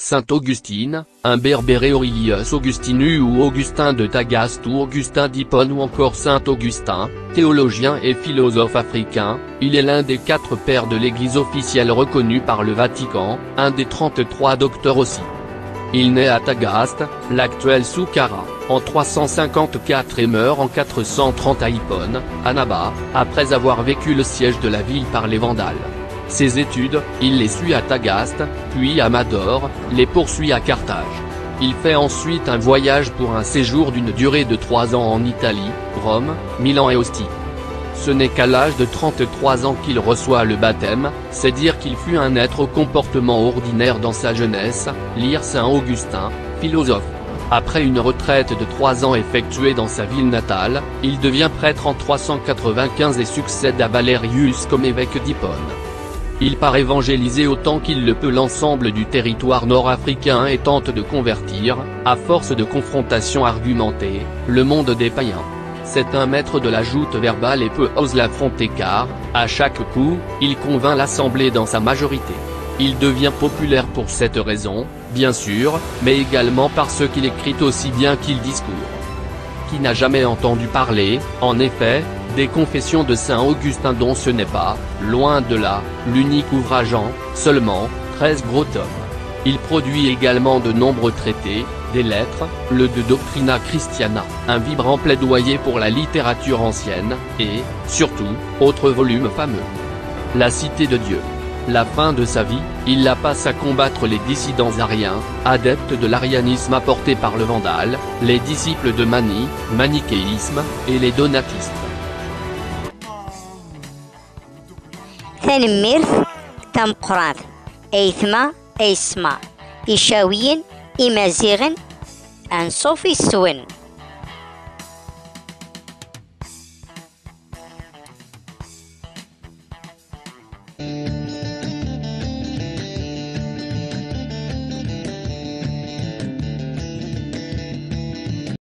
Sainte Augustine, un Berbéré Aurelius Augustinus ou Augustin de Tagaste ou Augustin d'Hippone ou encore Saint Augustin, théologien et philosophe africain, il est l'un des 4 pères de l'Église officielle reconnus par le Vatican, un des 33 docteurs aussi. Il naît à Tagaste, l'actuel Soukhara, en 354 et meurt en 430 à Hippone, à Naba, après avoir vécu le siège de la ville par les Vandales. Ses études, il les suit à Tagaste, puis à Madore, les poursuit à Carthage. Il fait ensuite un voyage pour un séjour d'une durée de 3 ans en Italie, Rome, Milan et Ostie. Ce n'est qu'à l'âge de 33 ans qu'il reçoit le baptême, c'est dire qu'il fut un être au comportement ordinaire dans sa jeunesse, lire Saint Augustin, philosophe. Après une retraite de 3 ans effectuée dans sa ville natale, il devient prêtre en 395 et succède à Valerius comme évêque d'Hippone. Il part évangéliser autant qu'il le peut l'ensemble du territoire nord-africain et tente de convertir, à force de confrontations argumentées, le monde des païens. C'est un maître de la joute verbale et peu ose l'affronter car, à chaque coup, il convainc l'assemblée dans sa majorité. Il devient populaire pour cette raison, bien sûr, mais également parce qu'il écrit aussi bien qu'il discourt. Qui n'a jamais entendu parler, en effet, des Confessions de Saint Augustin dont ce n'est pas, loin de là, l'unique ouvrage en, seulement, 13 gros tomes. Il produit également de nombreux traités, des lettres, le De Doctrina Christiana, un vibrant plaidoyer pour la littérature ancienne, et, surtout, autre volume fameux. La Cité de Dieu. La fin de sa vie, il la passe à combattre les dissidents ariens, adeptes de l'arianisme apporté par le Vandale, les disciples de Mani, manichéisme, et les donatistes. تنميرث تمقراث أيثما أيسما إشاويين إمازيغن أنصوفي السون.